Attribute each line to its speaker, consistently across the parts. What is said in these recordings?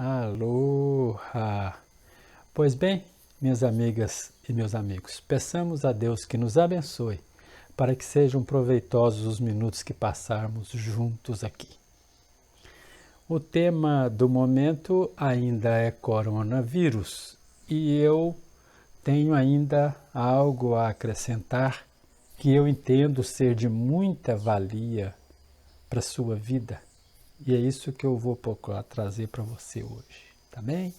Speaker 1: Aloha! Pois bem, minhas amigas e meus amigos, peçamos a Deus que nos abençoe para que sejam proveitosos os minutos que passarmos juntos aqui. O tema do momento ainda é coronavírus e eu tenho ainda algo a acrescentar que eu entendo ser de muita valia para a sua vida. E é isso que eu vou procurar trazer para você hoje, tá bem?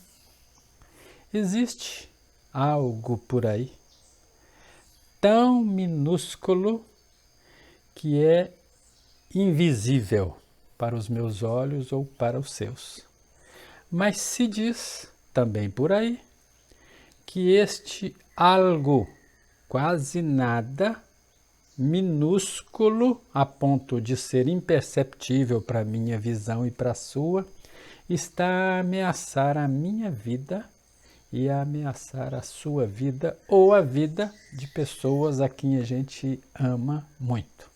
Speaker 1: Existe algo por aí tão minúsculo que é invisível para os meus olhos ou para os seus. Mas se diz também por aí que este algo, quase nada, minúsculo a ponto de ser imperceptível para a minha visão e para a sua, está a ameaçar a minha vida e a ameaçar a sua vida ou a vida de pessoas a quem a gente ama muito.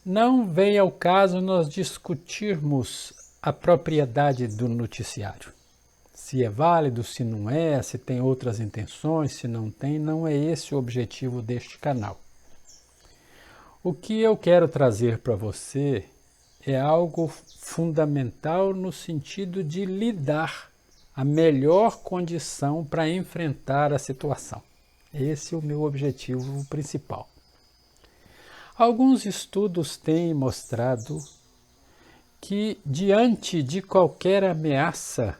Speaker 1: Não vem ao caso nós discutirmos a propriedade do noticiário. Se é válido, se não é, se tem outras intenções, se não tem, não é esse o objetivo deste canal. O que eu quero trazer para você é algo fundamental no sentido de lhe dar a melhor condição para enfrentar a situação. Esse é o meu objetivo principal. Alguns estudos têm mostrado que, diante de qualquer ameaça,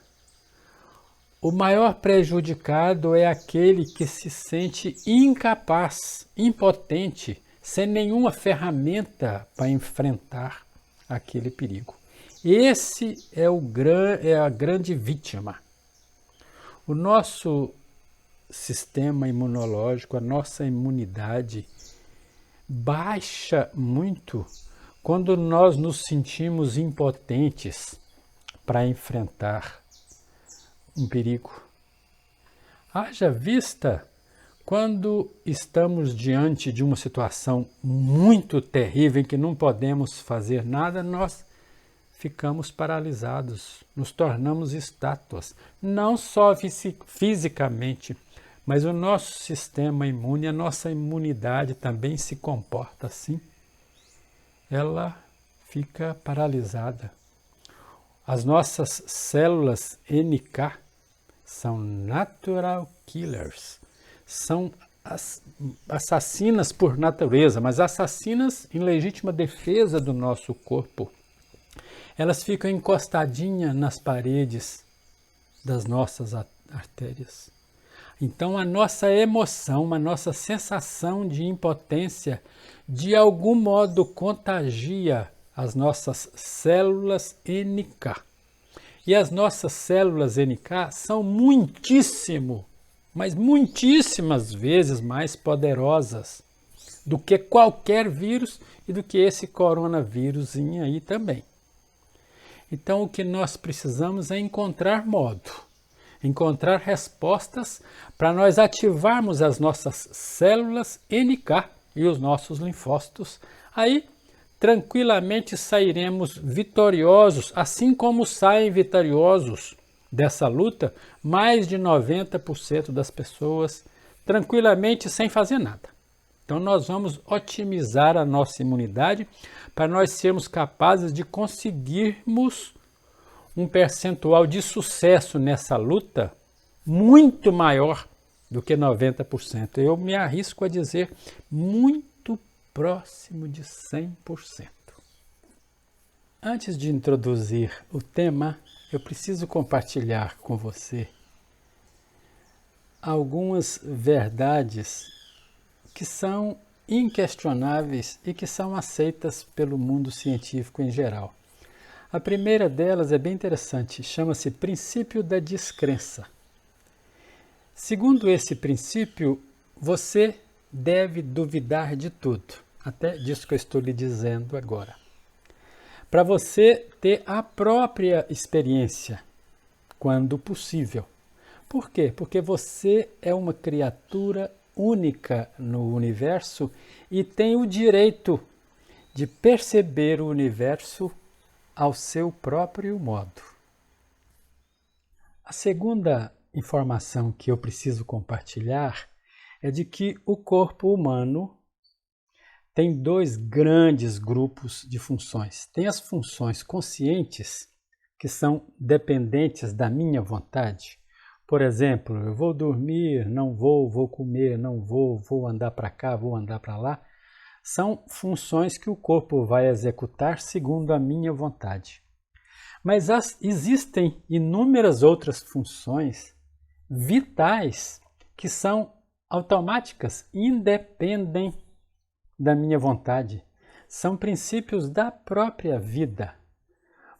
Speaker 1: o maior prejudicado é aquele que se sente incapaz, impotente, sem nenhuma ferramenta para enfrentar aquele perigo. Esse é a grande vítima. O nosso sistema imunológico, a nossa imunidade, baixa muito quando nós nos sentimos impotentes para enfrentar um perigo. Haja vista quando estamos diante de uma situação muito terrível em que não podemos fazer nada, nós ficamos paralisados, nos tornamos estátuas, não só fisicamente, mas o nosso sistema imune, a nossa imunidade também se comporta assim. Ela fica paralisada. As nossas células NK são natural killers, são assassinas por natureza, mas assassinas em legítima defesa do nosso corpo. Elas ficam encostadinhas nas paredes das nossas artérias. Então a nossa emoção, a nossa sensação de impotência, de algum modo contagia as nossas células NK. E as nossas células NK são mas muitíssimas vezes mais poderosas do que qualquer vírus e do que esse coronavírus aí também. Então o que nós precisamos é encontrar modo, encontrar respostas para nós ativarmos as nossas células NK e os nossos linfócitos. Aí tranquilamente sairemos vitoriosos, assim como saem vitoriosos dessa luta mais de 90% das pessoas, tranquilamente sem fazer nada. Então nós vamos otimizar a nossa imunidade para nós sermos capazes de conseguirmos um percentual de sucesso nessa luta muito maior do que 90%. Eu me arrisco a dizer muito próximo de 100%. Antes de introduzir o tema, eu preciso compartilhar com você algumas verdades que são inquestionáveis e que são aceitas pelo mundo científico em geral. A primeira delas é bem interessante, chama-se princípio da descrença. Segundo esse princípio, você deve duvidar de tudo, até disso que eu estou lhe dizendo agora, para você ter a própria experiência, quando possível. Por quê? Porque você é uma criatura única no universo e tem o direito de perceber o universo ao seu próprio modo. A segunda informação que eu preciso compartilhar é de que o corpo humano tem dois grandes grupos de funções. Tem as funções conscientes, que são dependentes da minha vontade. Por exemplo, eu vou dormir, não vou comer, não vou andar para cá, vou andar para lá. São funções que o corpo vai executar segundo a minha vontade. Mas existem inúmeras outras funções vitais que são automáticas, independem da minha vontade. São princípios da própria vida.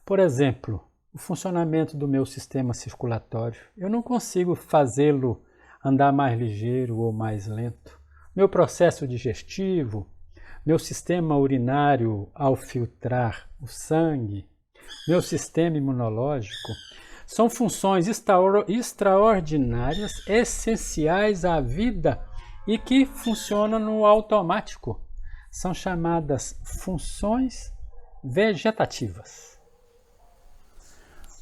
Speaker 1: Por exemplo, o funcionamento do meu sistema circulatório. Eu não consigo fazê-lo andar mais ligeiro ou mais lento. Meu processo digestivo, meu sistema urinário ao filtrar o sangue, meu sistema imunológico, são funções extraordinárias, essenciais à vida e que funcionam no automático. São chamadas funções vegetativas.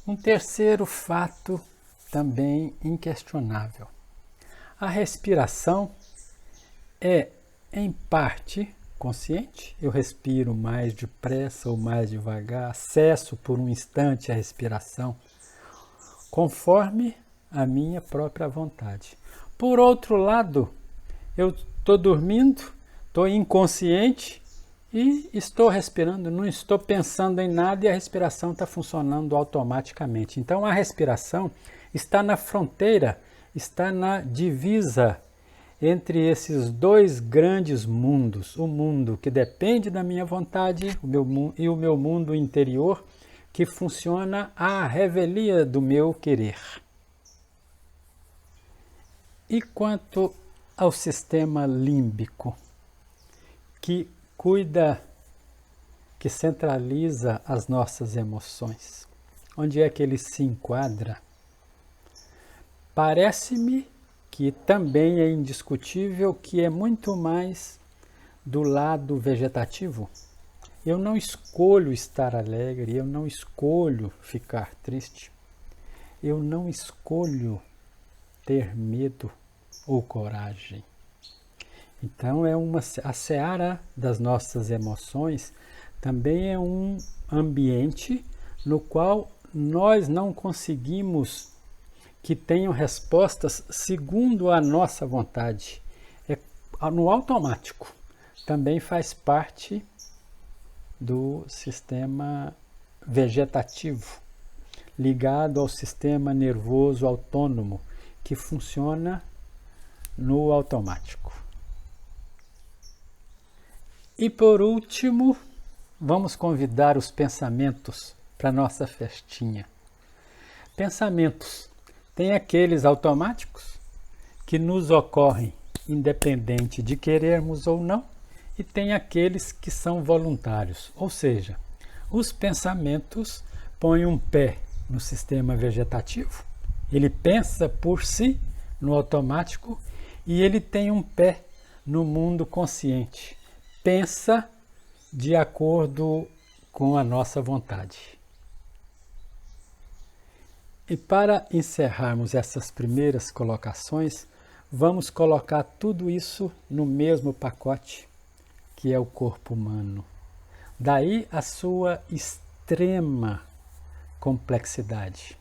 Speaker 1: Um terceiro fato também inquestionável. A respiração é, em parte, consciente. Eu respiro mais depressa ou mais devagar, cesso por um instante a respiração, conforme a minha própria vontade. Por outro lado, eu estou dormindo, estou inconsciente e estou respirando, não estou pensando em nada e a respiração está funcionando automaticamente. Então a respiração está na fronteira, está na divisa entre esses dois grandes mundos. O mundo que depende da minha vontade e o meu mundo interior que funciona à revelia do meu querer. E quanto ao sistema límbico, que cuida, que centraliza as nossas emoções. Onde é que ele se enquadra? Parece-me que também é indiscutível que é muito mais do lado vegetativo. Eu não escolho estar alegre, eu não escolho ficar triste, eu não escolho ter medo ou coragem. Então a seara das nossas emoções também é um ambiente no qual nós não conseguimos que tenham respostas segundo a nossa vontade. É no automático. Também faz parte do sistema vegetativo, ligado ao sistema nervoso autônomo, que funciona no automático. E por último, vamos convidar os pensamentos para a nossa festinha. Pensamentos. Tem aqueles automáticos que nos ocorrem independente de querermos ou não, e tem aqueles que são voluntários. Ou seja, os pensamentos põem um pé no sistema vegetativo, ele pensa por si no automático e ele tem um pé no mundo consciente. Pensa de acordo com a nossa vontade. E para encerrarmos essas primeiras colocações, vamos colocar tudo isso no mesmo pacote, que é o corpo humano. Daí a sua extrema complexidade.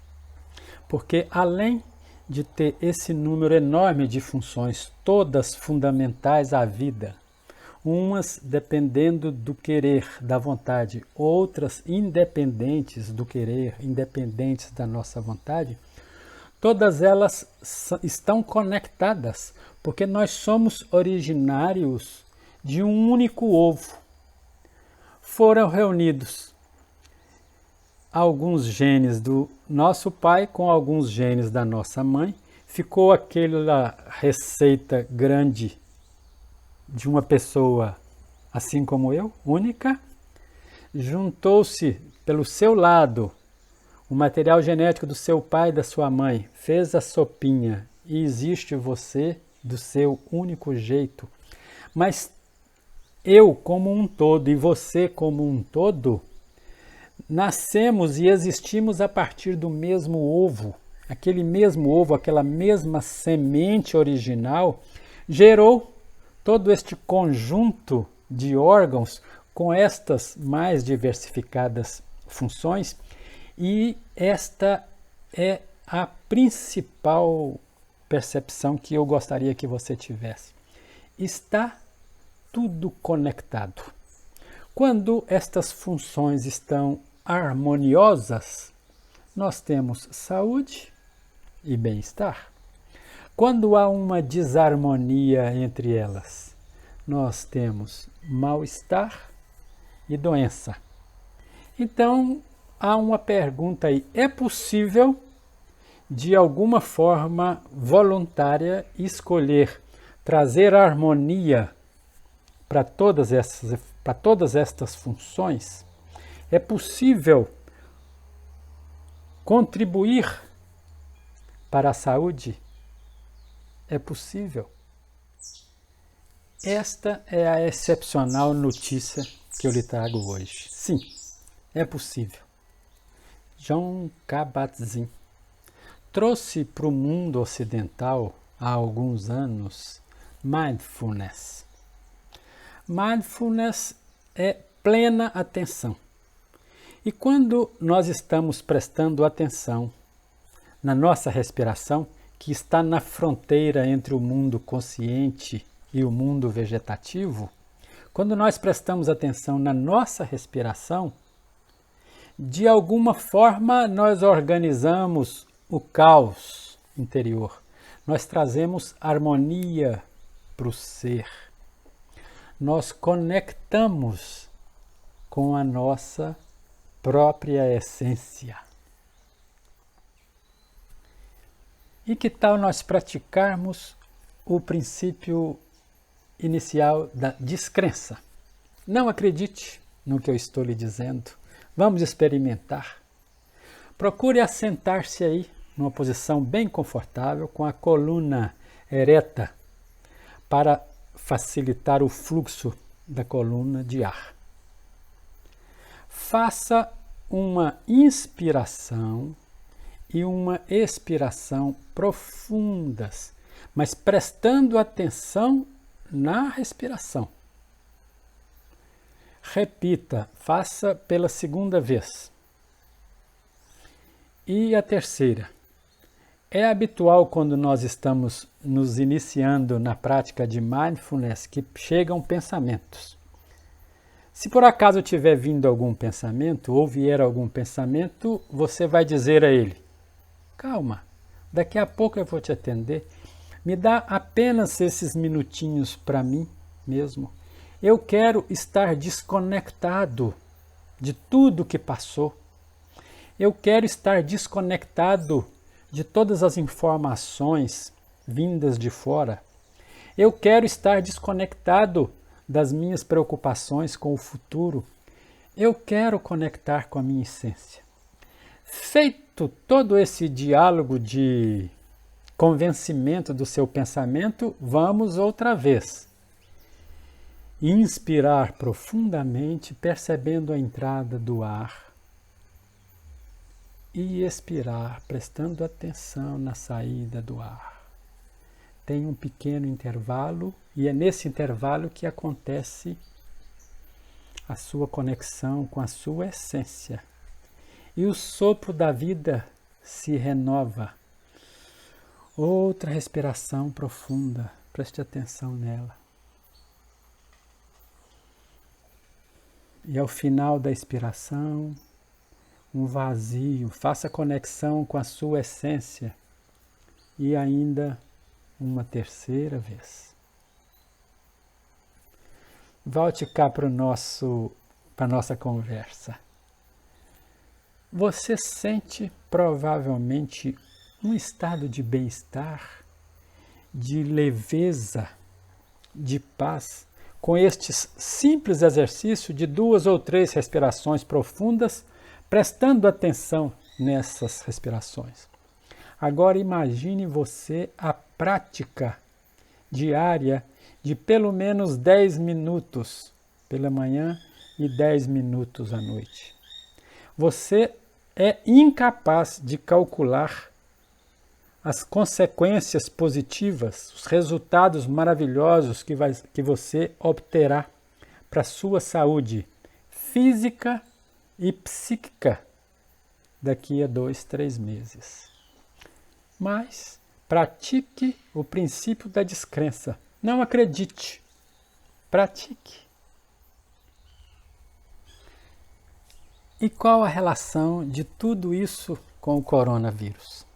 Speaker 1: Porque além de ter esse número enorme de funções, todas fundamentais à vida, umas dependendo do querer, da vontade, outras independentes do querer, independentes da nossa vontade, todas elas estão conectadas, porque nós somos originários de um único ovo. Foram reunidos alguns genes do nosso pai com alguns genes da nossa mãe, ficou aquela receita grande de uma pessoa assim como eu, única, juntou-se pelo seu lado o material genético do seu pai e da sua mãe, fez a sopinha e existe você do seu único jeito. Mas eu como um todo e você como um todo, nascemos e existimos a partir do mesmo ovo. aquele mesmo ovo, aquela mesma semente original, gerou todo este conjunto de órgãos com estas mais diversificadas funções, e esta é a principal percepção que eu gostaria que você tivesse. Está tudo conectado. Quando estas funções estão harmoniosas, nós temos saúde e bem-estar. Quando há uma desarmonia entre elas, nós temos mal-estar e doença. Então, há uma pergunta aí: é possível, de alguma forma voluntária, escolher trazer harmonia para todas estas funções? É possível contribuir para a saúde? É possível. Esta é a excepcional notícia que eu lhe trago hoje. Sim, é possível. Jon Kabat-Zinn trouxe para o mundo ocidental, há alguns anos, mindfulness. Mindfulness é plena atenção. E quando nós estamos prestando atenção na nossa respiração, que está na fronteira entre o mundo consciente e o mundo vegetativo, quando nós prestamos atenção na nossa respiração, de alguma forma nós organizamos o caos interior. Nós trazemos harmonia para o ser. Nós conectamos com a nossa própria essência. E que tal nós praticarmos o princípio inicial da descrença? Não acredite no que eu estou lhe dizendo. Vamos experimentar. Procure assentar-se aí numa posição bem confortável, com a coluna ereta, para facilitar o fluxo da coluna de ar. Faça uma inspiração e uma expiração profundas, mas prestando atenção na respiração. Repita, faça pela segunda vez. E a terceira. É habitual, quando nós estamos nos iniciando na prática de mindfulness, que chegam pensamentos. Se por acaso tiver vindo algum pensamento, ou vier algum pensamento, você vai dizer a ele: calma, daqui a pouco eu vou te atender. Me dá apenas esses minutinhos para mim mesmo. Eu quero estar desconectado de tudo que passou. Eu quero estar desconectado de todas as informações vindas de fora. Eu quero estar desconectado das minhas preocupações com o futuro. Eu quero conectar com a minha essência. Feito todo esse diálogo de convencimento do seu pensamento, vamos outra vez. Inspirar profundamente, percebendo a entrada do ar. E expirar, prestando atenção na saída do ar. Tem um pequeno intervalo, e é nesse intervalo que acontece a sua conexão com a sua essência. E o sopro da vida se renova. Outra respiração profunda, preste atenção nela. E ao final da expiração, um vazio, faça conexão com a sua essência. E ainda uma terceira vez. Volte cá para a nossa conversa. Você sente provavelmente um estado de bem-estar, de leveza, de paz, com estes simples exercícios de 2 ou 3 respirações profundas, prestando atenção nessas respirações. Agora imagine você a prática diária de pelo menos 10 minutos pela manhã e 10 minutos à noite. Você é incapaz de calcular as consequências positivas, os resultados maravilhosos que você obterá para a sua saúde física e psíquica daqui a 2, 3 meses. Mas pratique o princípio da descrença. Não acredite, pratique. E qual a relação de tudo isso com o coronavírus?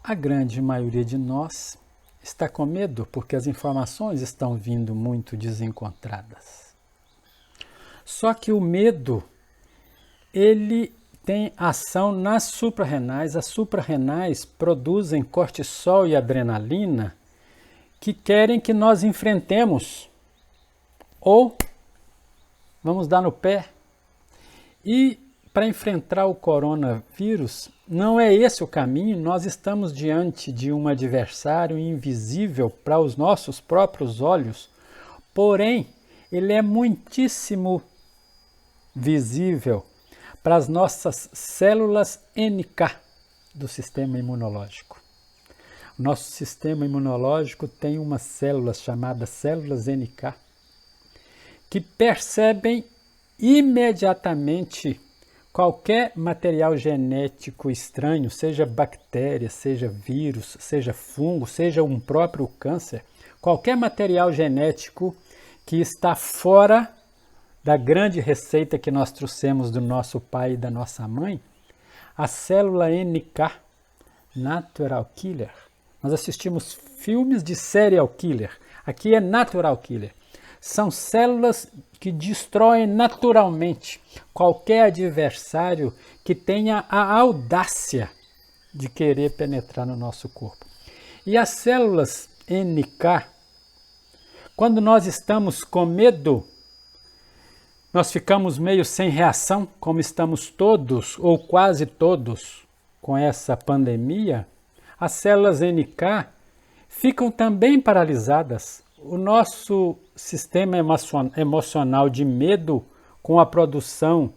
Speaker 1: A grande maioria de nós está com medo porque as informações estão vindo muito desencontradas. Só que o medo, ele tem ação nas suprarrenais. As suprarrenais produzem cortisol e adrenalina que querem que nós enfrentemos ou vamos dar no pé. E para enfrentar o coronavírus, não é esse o caminho. Nós estamos diante de um adversário invisível para os nossos próprios olhos, porém, ele é muitíssimo visível para as nossas células NK do sistema imunológico. O nosso sistema imunológico tem umas células chamadas células NK que percebem imediatamente qualquer material genético estranho, seja bactéria, seja vírus, seja fungo, seja um próprio câncer, qualquer material genético que está fora da grande receita que nós trouxemos do nosso pai e da nossa mãe, a célula NK, Natural Killer. Nós assistimos filmes de serial killer. Aqui é Natural Killer. São células que destroem naturalmente qualquer adversário que tenha a audácia de querer penetrar no nosso corpo. E as células NK, quando nós estamos com medo, nós ficamos meio sem reação, como estamos todos ou quase todos com essa pandemia, as células NK ficam também paralisadas. O nosso sistema emocional de medo, com a produção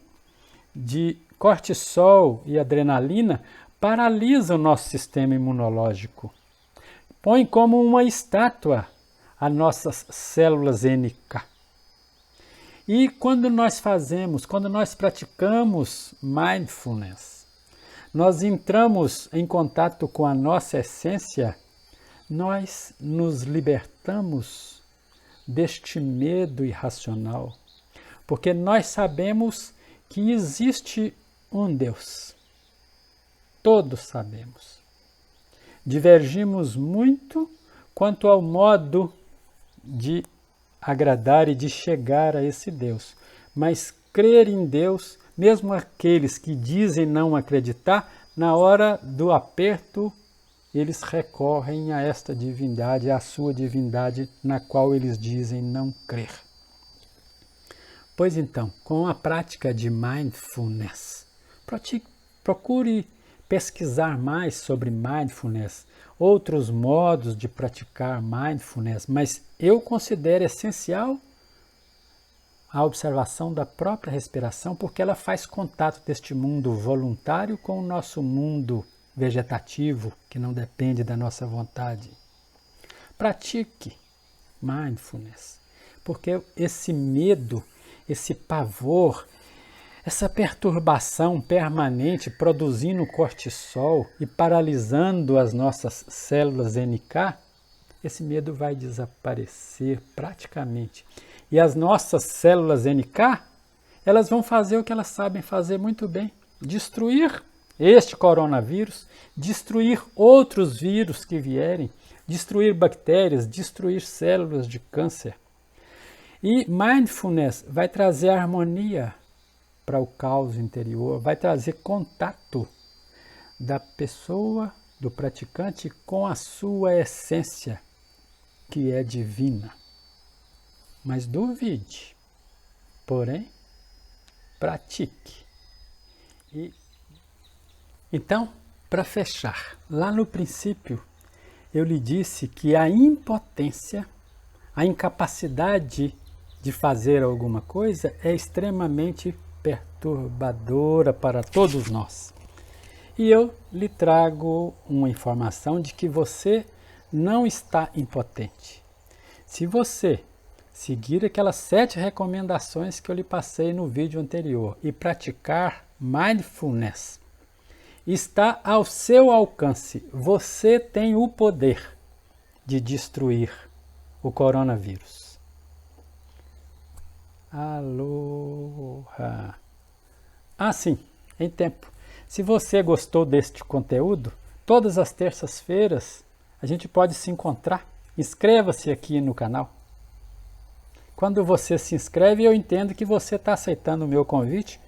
Speaker 1: de cortisol e adrenalina, paralisa o nosso sistema imunológico. Põe como uma estátua as nossas células NK. E quando nós praticamos mindfulness, nós entramos em contato com a nossa essência, nós nos libertamos deste medo irracional, porque nós sabemos que existe um Deus. Todos sabemos. Divergimos muito quanto ao modo de agradar e de chegar a esse Deus, mas crer em Deus, mesmo aqueles que dizem não acreditar, na hora do aperto, eles recorrem a esta divindade, à sua divindade, na qual eles dizem não crer. Pois então, com a prática de mindfulness, procure pesquisar mais sobre mindfulness, outros modos de praticar mindfulness, mas eu considero essencial a observação da própria respiração, porque ela faz contato deste mundo voluntário com o nosso mundo vegetativo, que não depende da nossa vontade. Pratique mindfulness, porque esse medo, esse pavor, essa perturbação permanente produzindo cortisol e paralisando as nossas células NK, esse medo vai desaparecer praticamente. E as nossas células NK, elas vão fazer o que elas sabem fazer muito bem, destruir este coronavírus, destruir outros vírus que vierem, destruir bactérias, destruir células de câncer. E mindfulness vai trazer harmonia para o caos interior, vai trazer contato da pessoa, do praticante, com a sua essência, que é divina. Mas duvide, porém, pratique. Então, para fechar, lá no princípio, eu lhe disse que a impotência, a incapacidade de fazer alguma coisa é extremamente perturbadora para todos nós. E eu lhe trago uma informação de que você não está impotente. Se você seguir aquelas 7 recomendações que eu lhe passei no vídeo anterior e praticar mindfulness, está ao seu alcance. Você tem o poder de destruir o coronavírus. Aloha! Ah, sim, em tempo. Se você gostou deste conteúdo, todas as terças-feiras a gente pode se encontrar. Inscreva-se aqui no canal. Quando você se inscreve, eu entendo que você está aceitando o meu convite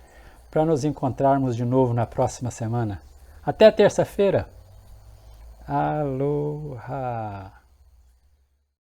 Speaker 1: para nos encontrarmos de novo na próxima semana. Até terça-feira. Aloha!